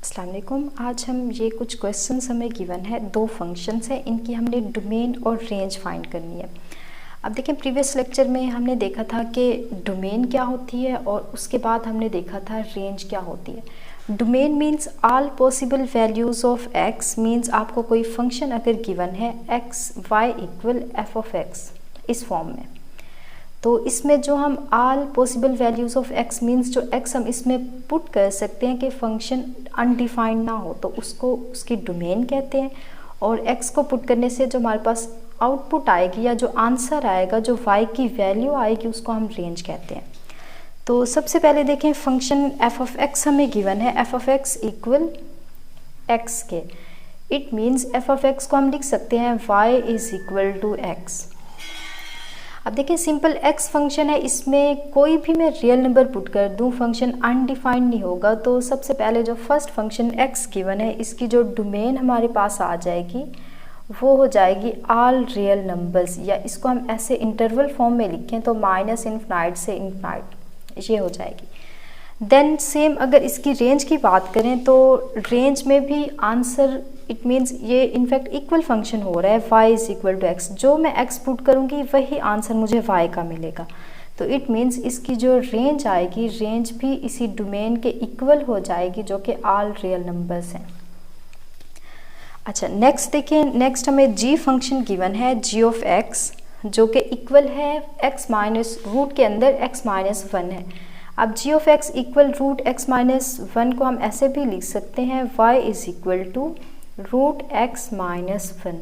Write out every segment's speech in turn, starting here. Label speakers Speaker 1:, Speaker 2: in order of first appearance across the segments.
Speaker 1: अस्सलाम वालेकुम। आज हम ये कुछ क्वेश्चंस हमें गिवन है, दो फंक्शंस है, इनकी हमने डोमेन और रेंज फाइंड करनी है। अब देखें, प्रीवियस लेक्चर में हमने देखा था कि डोमेन क्या होती है और उसके बाद हमने देखा था रेंज क्या होती है। Domain means all possible values of x, means आपको कोई फंक्शन अगर गिवन है x y equal f of x इस फॉर्म में, तो इसमें जो हम all possible values of x means जो एक्स हम इसमें पुट कर सकते हैं कि फंक्शन अनडिफाइंड ना हो, तो उसको उसकी डोमेन कहते हैं। और एक्स को पुट करने से जो हमारे पास आउटपुट आएगी या जो आंसर आएगा, जो वाई की वैल्यू आएगी, उसको हम रेंज कहते हैं। तो सबसे पहले देखें, फंक्शन एफ ऑफ एक्स हमें गिवन है, F of X equal X के। It means F of X को हम लिख सकते हैं Y is equal to X. अब देखिए, सिंपल एक्स फंक्शन है, इसमें कोई भी मैं रियल नंबर पुट कर दूं, फंक्शन अनडिफाइंड नहीं होगा। तो सबसे पहले जो फर्स्ट फंक्शन एक्स गिवन है, इसकी जो डोमेन हमारे पास आ जाएगी वो हो जाएगी ऑल रियल नंबर्स, या इसको हम ऐसे इंटरवल फॉर्म में लिखें तो माइनस इन्फिनाइट से इन्फिनाइट ये हो जाएगी। देन सेम अगर इसकी रेंज की बात करें तो रेंज में भी आंसर, इट मीन्स ये इनफैक्ट इक्वल फंक्शन हो रहा है, y is equal to x. जो मैं x पुट करूँगी वही आंसर मुझे y का मिलेगा। तो इट मीन्स इसकी जो रेंज आएगी, रेंज भी इसी डोमेन के इक्वल हो जाएगी, जो कि ऑल रियल नंबर्स हैं। अच्छा, नेक्स्ट देखिए, नेक्स्ट हमें g फंक्शन गिवन है, g ऑफ x, जो कि इक्वल है x माइनस रूट के अंदर x माइनस 1 है। अब g of x equal root x minus 1 को हम ऐसे भी लिख सकते हैं, y is equal to root x minus 1।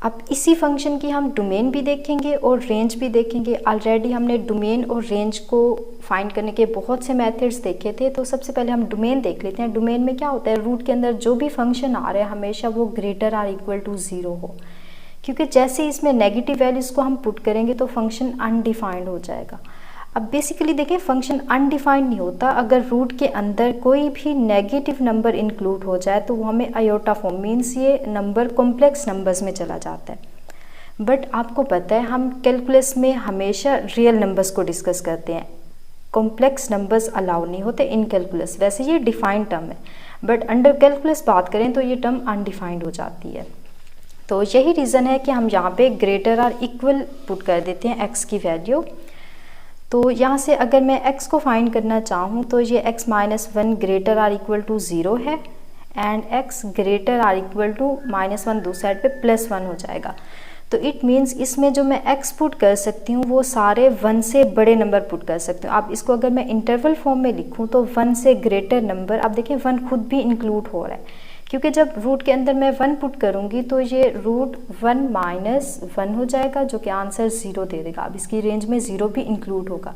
Speaker 1: अब इसी फंक्शन की हम डोमेन भी देखेंगे और रेंज भी देखेंगे। ऑलरेडी हमने डोमेन और रेंज को फाइंड करने के बहुत से मेथड्स देखे थे, तो सबसे पहले हम डोमेन देख लेते हैं। डोमेन में क्या होता है, रूट के अंदर जो भी फंक्शन आ रहा है हमेशा वो ग्रेटर आर इक्वल टू 0 हो, क्योंकि जैसे ही इसमें नेगेटिव वैल्यूज़ को हम पुट करेंगे तो फंक्शन अनडिफाइंड हो जाएगा। अब बेसिकली देखिए, फंक्शन अनडिफाइंड नहीं होता अगर रूट के अंदर कोई भी नेगेटिव नंबर इंक्लूड हो जाए, तो वो हमें आयोटा फॉर्म, मीन्स ये नंबर कॉम्प्लेक्स नंबर्स में चला जाता है। बट आपको पता है हम कैलकुलस में हमेशा रियल नंबर्स को डिस्कस करते हैं, कॉम्प्लेक्स नंबर्स अलाउ नहीं होते इन कैलकुलस। वैसे ये डिफाइंड टर्म है, बट अंडर कैलकुलस बात करें तो ये टर्म अनडिफाइंड हो जाती है। तो यही रीज़न है कि हम यहाँ पे ग्रेटर आर इक्वल पुट कर देते हैं एक्स की वैल्यू। तो यहाँ से अगर मैं x को फाइंड करना चाहूँ तो ये x minus 1 greater or equal to 0 है, and x greater or equal to minus 1 दूसरी साइड पे प्लस 1 हो जाएगा। तो इट मीन्स इसमें जो मैं x पुट कर सकती हूँ वो सारे 1 से बड़े नंबर पुट कर सकती हूँ। अब इसको अगर मैं इंटरवल फॉर्म में लिखूँ तो 1 से ग्रेटर नंबर, अब देखिए 1 खुद भी इंक्लूड हो रहा है, क्योंकि जब रूट के अंदर मैं 1 पुट करूंगी तो ये रूट 1 माइनस 1 हो जाएगा, जो कि आंसर 0 दे देगा। अब इसकी रेंज में 0 भी इंक्लूड होगा।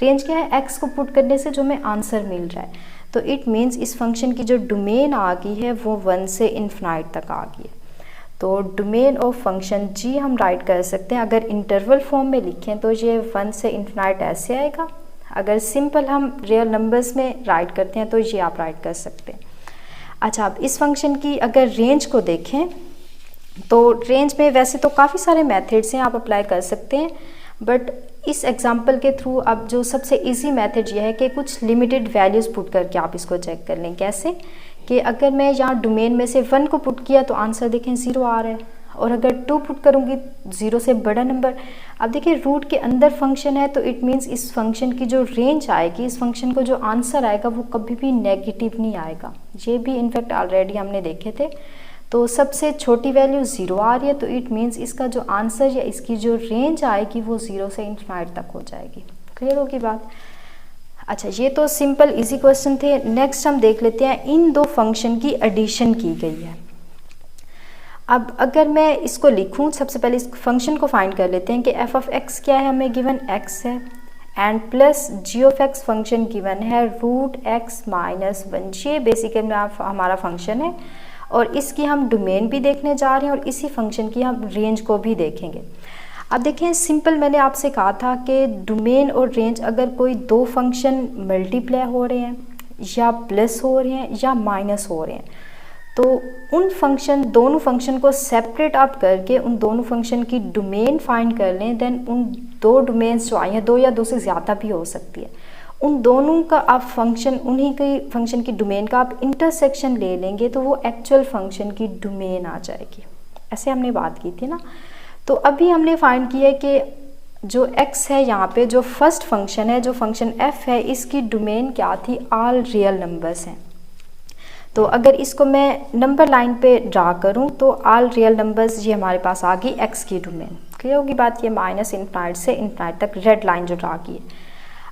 Speaker 1: रेंज क्या है, x को पुट करने से जो हमें आंसर मिल रहा है। तो इट मीन्स इस फंक्शन की जो डोमेन आ गई है वो 1 से इन्फिनाइट तक आ गई है। तो डोमेन ऑफ फंक्शन g हम राइट कर सकते हैं, अगर इंटरवल फॉर्म में लिखें तो ये 1 से इन्फिनाइट ऐसे आएगा। अगर सिंपल हम रियल नंबर्स में राइट करते हैं तो ये आप राइट कर सकते हैं। अच्छा, अब इस फंक्शन की अगर रेंज को देखें तो रेंज में वैसे तो काफ़ी सारे मेथड्स हैं, आप अप्लाई कर सकते हैं, बट इस एग्जांपल के थ्रू अब जो सबसे इजी मेथड ये है कि कुछ लिमिटेड वैल्यूज़ पुट करके आप इसको चेक कर लें। कैसे कि अगर मैं यहाँ डोमेन में से 1 को पुट किया तो आंसर देखें 0 आ रहा है, और अगर 2 पुट करूँगी 0 से बड़ा नंबर। अब देखिए, रूट के अंदर फंक्शन है, तो इट मीन्स इस फंक्शन की जो रेंज आएगी, इस फंक्शन को जो आंसर आएगा वो कभी भी नेगेटिव नहीं आएगा। ये भी इनफैक्ट ऑलरेडी हमने देखे थे। तो सबसे छोटी वैल्यू 0 आ रही है, तो इट मीन्स इसका जो आंसर या इसकी जो रेंज आएगी वो 0 से इन्फिनाइट तक हो जाएगी। क्लियर होगी बात? अच्छा, ये तो सिंपल इजी क्वेश्चन थे। नेक्स्ट हम देख लेते हैं, इन दो फंक्शन की एडिशन की गई है। अब अगर मैं इसको लिखूं, सबसे पहले इस फंक्शन को फाइंड कर लेते हैं कि एफ ऑफ एक्स क्या है, हमें गिवन x है, and plus g of x function given है रूट x माइनस 1। ये बेसिकली हमारा फंक्शन है, और इसकी हम डोमेन भी देखने जा रहे हैं और इसी फंक्शन की हम रेंज को भी देखेंगे। अब देखें, सिंपल मैंने आपसे कहा था कि डोमेन और रेंज अगर कोई दो फंक्शन मल्टीप्लाई हो रहे हैं या प्लस हो रहे हैं या माइनस हो रहे हैं, तो उन फंक्शन, दोनों फंक्शन को सेपरेट आप करके उन दोनों फंक्शन की डोमेन फाइंड कर लें। देन उन दो डोमेन्स जो आई हैं, 2 या 2 से ज़्यादा भी हो सकती है, उन दोनों का आप फंक्शन, उन्हीं के फंक्शन की डोमेन का आप इंटरसेक्शन ले लेंगे तो वो एक्चुअल फंक्शन की डोमेन आ जाएगी। ऐसे हमने बात की थी ना। तो अभी हमने फाइंड किया है कि जो x है यहाँ पे, जो फर्स्ट फंक्शन है, जो फंक्शन f है, इसकी डोमेन क्या थी, ऑल रियल नंबर्स हैं। तो अगर इसको मैं नंबर लाइन पे ड्रा करूँ तो ऑल रियल नंबर्स ये हमारे पास आ गई x की डोमेन। क्लियर होगी बात, ये माइनस इनफाइनाइट से इनफाइनाइट तक रेड लाइन जो ड्रा की है।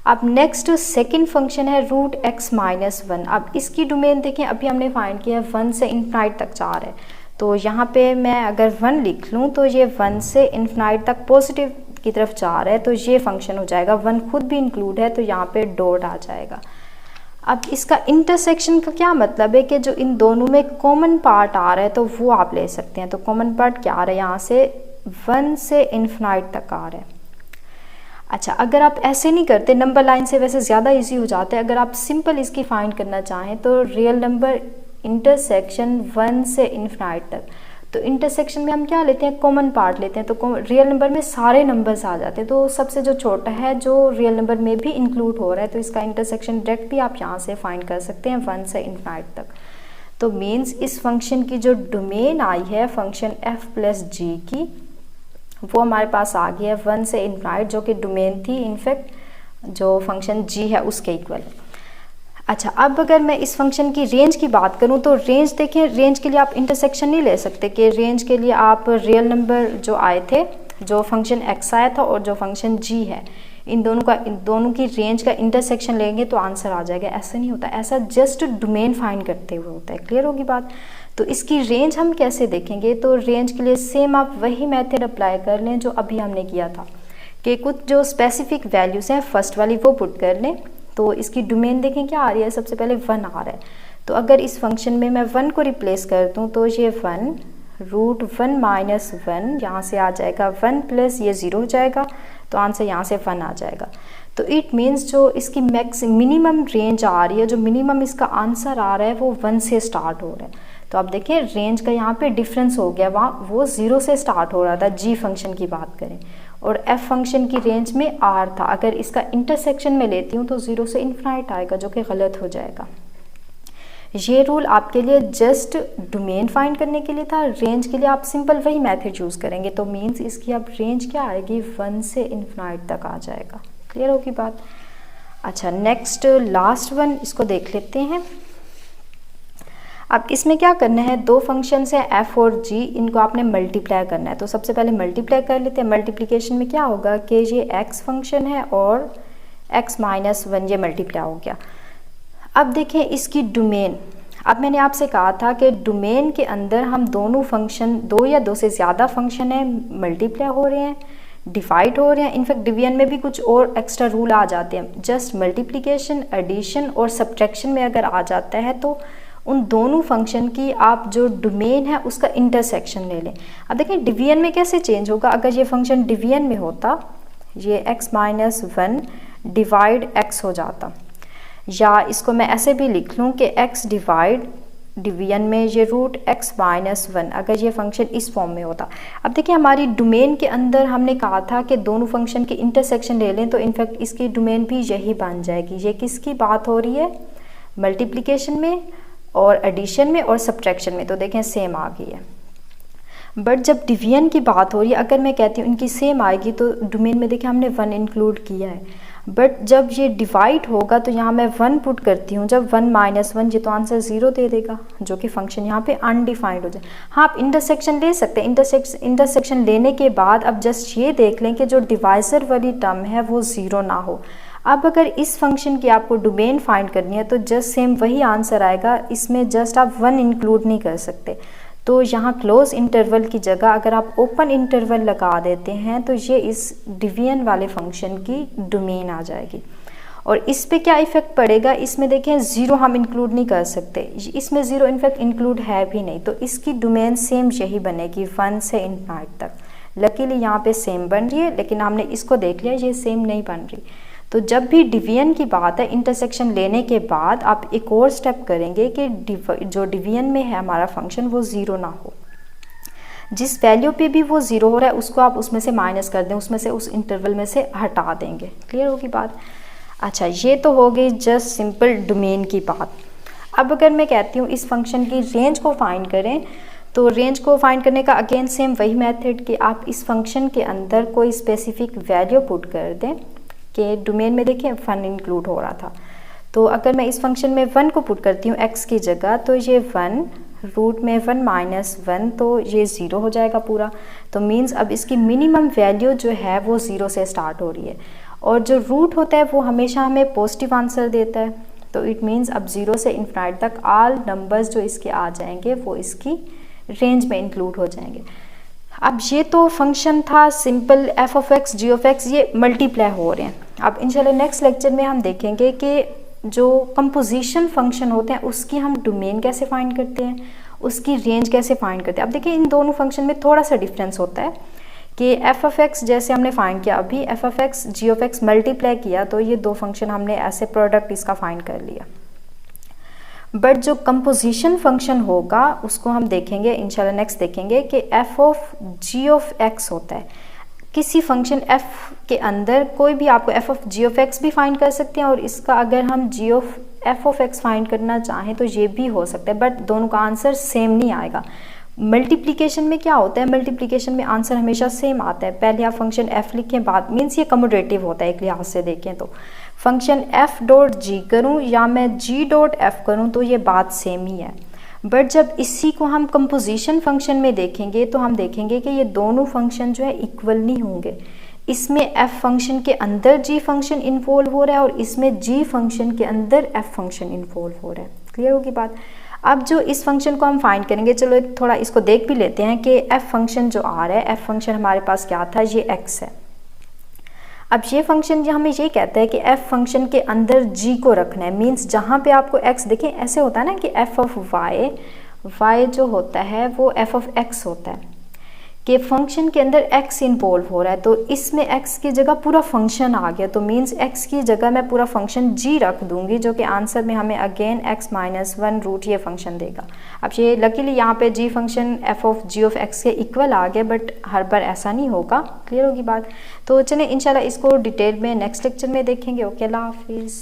Speaker 1: अब नेक्स्ट सेकंड फंक्शन है रूट x माइनस 1। अब इसकी डोमेन देखें, अभी हमने फाइंड किया है 1 से इनफाइनाइट तक जा रहा है। तो यहाँ पे मैं अगर 1 लिख लूँ तो ये 1 से इनफाइनाइट तक पॉजिटिव की तरफ जा रहा है, तो ये फंक्शन हो जाएगा। 1 खुद भी इंक्लूड है तो यहाँ पे डॉट आ जाएगा। अब इसका इंटरसेक्शन का क्या मतलब है कि जो इन दोनों में कॉमन पार्ट आ रहा है तो वो आप ले सकते हैं। तो कॉमन पार्ट क्या आ रहा है, यहाँ से 1 से इनफाइनाइट तक आ रहा है। अच्छा, अगर आप ऐसे नहीं करते, नंबर लाइन से वैसे ज़्यादा इजी हो जाता है। अगर आप सिंपल इसकी फाइंड करना चाहें तो रियल नंबर इंटरसेक्शन 1 से इनफाइनाइट तक, तो इंटरसेक्शन में हम क्या लेते हैं, कॉमन पार्ट लेते हैं। तो रियल नंबर में सारे नंबर्स आ जाते हैं, तो सबसे जो छोटा है जो रियल नंबर में भी इंक्लूड हो रहा है, तो इसका इंटरसेक्शन डायरेक्ट भी आप यहाँ से फाइंड कर सकते हैं 1 से इनफाइनाइट तक। तो मीन्स इस फंक्शन की जो डोमेन आई है फंक्शन f प्लस जी की, वो हमारे पास आ गया है 1 से इनफाइनाइट, जो कि डोमेन थी इनफैक्ट जो फंक्शन g है उसके इक्वल। अच्छा, अब अगर मैं इस फंक्शन की रेंज की बात करूं तो रेंज देखें, रेंज के लिए आप इंटरसेक्शन नहीं ले सकते कि रेंज के लिए आप रियल नंबर जो आए थे, जो फंक्शन x आया था और जो फंक्शन g है, इन दोनों की रेंज का इंटरसेक्शन लेंगे तो आंसर आ जाएगा। ऐसा नहीं होता, ऐसा जस्ट डोमेन फाइंड करते हुए होता है। क्लियर होगी बात। तो इसकी रेंज हम कैसे देखेंगे, तो रेंज के लिए सेम आप वही मेथड अप्लाई कर लें जो अभी हमने किया था कि कुछ जो स्पेसिफिक वैल्यूज़ हैं फर्स्ट वाली वो पुट कर लें। तो इसकी डोमेन देखें क्या आ रही है, सबसे पहले 1 आ रहा है। तो अगर इस फंक्शन में मैं 1 को रिप्लेस कर दूं तो ये 1 रूट 1 माइनस 1 यहाँ से आ जाएगा, 1 प्लस ये 0 हो जाएगा, तो आंसर यहाँ से 1 आ जाएगा। तो इट मीन्स जो इसकी मिनिमम रेंज आ रही है, जो मिनिमम इसका आंसर आ रहा है वो 1 से स्टार्ट हो रहा है। तो आप देखिए रेंज का यहाँ पे डिफरेंस हो गया, वहाँ वो 0 से स्टार्ट हो रहा था g फंक्शन की बात करें, और f फंक्शन की रेंज में r था। अगर इसका इंटरसेक्शन में लेती हूँ तो 0 से इनफाइनाइट आएगा, जो कि गलत हो जाएगा। ये रूल आपके लिए जस्ट डोमेन फाइंड करने के लिए था। रेंज के लिए आप सिंपल वही मेथड यूज़ करेंगे, तो मीन्स इसकी अब रेंज क्या आएगी, 1 से इनफाइनाइट तक आ जाएगा। क्लियर होगी बात। अच्छा, नेक्स्ट लास्ट वन इसको देख लेते हैं। अब इसमें क्या करना है, दो फंक्शंस हैं f और g, इनको आपने मल्टीप्लाई करना है। तो सबसे पहले मल्टीप्लाई कर लेते हैं। मल्टीप्लिकेशन में क्या होगा कि ये x फंक्शन है और x माइनस 1 ये मल्टीप्लाई हो गया। अब देखें इसकी डोमेन, अब मैंने आपसे कहा था कि डोमेन के अंदर हम दोनों फंक्शन, दो या दो से ज़्यादा फंक्शन है, मल्टीप्लाई हो रहे हैं, डिवाइड हो रहे हैं। इनफैक्ट डिवीजन में भी कुछ और एक्स्ट्रा रूल आ जाते हैं। जस्ट मल्टीप्लिकेशन, एडिशन और सब्ट्रैक्शन में अगर आ जाता है तो उन दोनों फंक्शन की आप जो डोमेन है उसका इंटरसेक्शन ले लें। अब देखें डिवीजन में कैसे चेंज होगा, अगर ये फंक्शन डिवीजन में होता, ये x माइनस 1 डिवाइड x हो जाता, या इसको मैं ऐसे भी लिख लूँ कि x डिवाइड डिवीजन में ये रूट x माइनस 1, अगर ये फंक्शन इस फॉर्म में होता। अब देखिए हमारी डोमेन के अंदर हमने कहा था कि दोनों फंक्शन की इंटरसेक्शन ले लें, तो इनफैक्ट इसकी डोमेन भी यही बन जाएगी। ये किसकी बात हो रही है, मल्टीप्लिकेशन में और एडिशन में और सब्ट्रैक्शन में, तो देखें सेम आ गई है। बट जब डिवीजन की बात हो रही है, अगर मैं कहती हूँ इनकी सेम आएगी तो डोमेन में देखिए हमने 1 इंक्लूड किया है। बट जब ये डिवाइड होगा तो यहाँ मैं 1 पुट करती हूँ, जब 1 माइनस 1, ये तो आंसर 0 दे देगा, जो कि फंक्शन यहाँ पे अनडिफाइंड हो जाए। हाँ, आप इंटरसेक्शन ले सकते हैं। इंटरसेक्शन लेने के बाद अब जस्ट ये देख लें कि जो डिवाइजर वाली टर्म है वो 0 ना हो। अब अगर इस फंक्शन की आपको डोमेन फाइंड करनी है तो जस्ट सेम वही आंसर आएगा, इसमें जस्ट आप 1 इंक्लूड नहीं कर सकते। तो यहाँ क्लोज इंटरवल की जगह अगर आप ओपन इंटरवल लगा देते हैं तो ये इस डिवीजन वाले फंक्शन की डोमेन आ जाएगी। और इस पे क्या इफेक्ट पड़ेगा, इसमें देखें 0 हम इंक्लूड नहीं कर सकते, इसमें 0 इनफैक्ट इंक्लूड है भी नहीं, तो इसकी डोमेन सेम यही बनेगी 1 से इनफाइनाइट तक। लकीली यहाँ पे सेम बन रही है, लेकिन हमने इसको देख लिया ये सेम नहीं बन रही। तो जब भी डिवीजन की बात है, इंटरसेक्शन लेने के बाद आप एक और स्टेप करेंगे कि जो डिवीजन में है हमारा फंक्शन वो 0 ना हो। जिस वैल्यू पे भी वो 0 हो रहा है उसको आप उसमें से माइनस कर दें, उसमें से उस इंटरवल में से हटा देंगे। क्लियर होगी बात। अच्छा, ये तो हो गई जस्ट सिंपल डोमेन की बात। अब अगर मैं कहती हूँ इस फंक्शन की रेंज को फाइंड करें, तो रेंज को फाइंड करने का अगेन सेम वही मेथड कि आप इस फंक्शन के अंदर कोई स्पेसिफिक वैल्यू पुट कर दें कि डोमेन में देखिए 1 इंक्लूड हो रहा था। तो अगर मैं इस फंक्शन में 1 को पुट करती हूँ x की जगह, तो ये 1 रूट में 1 माइनस 1, तो ये 0 हो जाएगा पूरा। तो मीन्स अब इसकी मिनिमम वैल्यू जो है वो 0 से स्टार्ट हो रही है, और जो रूट होता है वो हमेशा हमें पॉजिटिव आंसर देता है। तो इट मीन्स अब 0 से इन्फिनाइट तक ऑल नंबर्स जो इसके आ जाएंगे वो इसकी रेंज में इंक्लूड हो जाएंगे। अब ये तो फंक्शन था simple f of x g of x, ये मल्टीप्लाई हो रहे हैं। अब इंशाल्लाह नेक्स्ट लेक्चर में हम देखेंगे कि जो कंपोजिशन फंक्शन होते हैं उसकी हम डोमेन कैसे फाइंड करते हैं, उसकी रेंज कैसे फाइंड करते हैं। अब देखिए इन दोनों फंक्शन में थोड़ा सा डिफरेंस होता है कि f ऑफ x जैसे हमने फाइंड किया, अभी f of x g of x multiply किया, तो ये दो फंक्शन हमने ऐसे प्रोडक्ट इसका फाइंड कर लिया। बट जो कंपोजिशन फंक्शन होगा उसको हम देखेंगे इंशाल्लाह नेक्स्ट देखेंगे कि f of g of x होता है। किसी फंक्शन f के अंदर कोई भी आपको f of g of x भी फाइंड कर सकते हैं, और इसका अगर हम g of f of x find करना चाहें तो ये भी हो सकता है, बट दोनों का आंसर सेम नहीं आएगा। मल्टीप्लिकेशन में क्या होता है, मल्टीप्लिकेशन में आंसर हमेशा सेम आता है। पहले आप फंक्शन f लिखें, बाद मीन्स ये कम्यूटेटिव होता है एक लिहाज से देखें तो। फंक्शन f डॉट g करूँ या मैं g डॉट f करूँ तो ये बात सेम ही है। बट जब इसी को हम कंपोजिशन फंक्शन में देखेंगे तो हम देखेंगे कि ये दोनों फंक्शन जो है इक्वल नहीं होंगे। इसमें f फंक्शन के अंदर g फंक्शन इन्वॉल्व हो रहा है और इसमें g फंक्शन के अंदर f फंक्शन इन्वॉल्व हो रहा है। क्लियर होगी बात। अब जो इस फंक्शन को हम फाइंड करेंगे, चलो थोड़ा इसको देख भी लेते हैं कि f फंक्शन जो आ रहा है, f फंक्शन हमारे पास क्या था, ये x है। अब ये फंक्शन जो हमें ये कहता है कि f फंक्शन के अंदर g को रखना है, मींस जहाँ पे आपको x देखें ऐसे होता है ना कि f ऑफ y जो होता है वो f ऑफ x होता है कि फंक्शन के अंदर x इन्वॉल्व हो रहा है। तो इसमें x की जगह पूरा फंक्शन आ गया, तो मींस x की जगह मैं पूरा फंक्शन g रख दूंगी, जो कि आंसर में हमें अगेन x माइनस 1 रूट ये फंक्शन देगा। अब ये लकीली यहाँ पे g function f of g of x के इक्वल आ गया, बट हर बार ऐसा नहीं होगा। क्लियर होगी बात। तो चलें इंशाल्लाह इसको डिटेल में नेक्स्ट लेक्चर में देखेंगे। ओके, अल्लाह हाफिज़।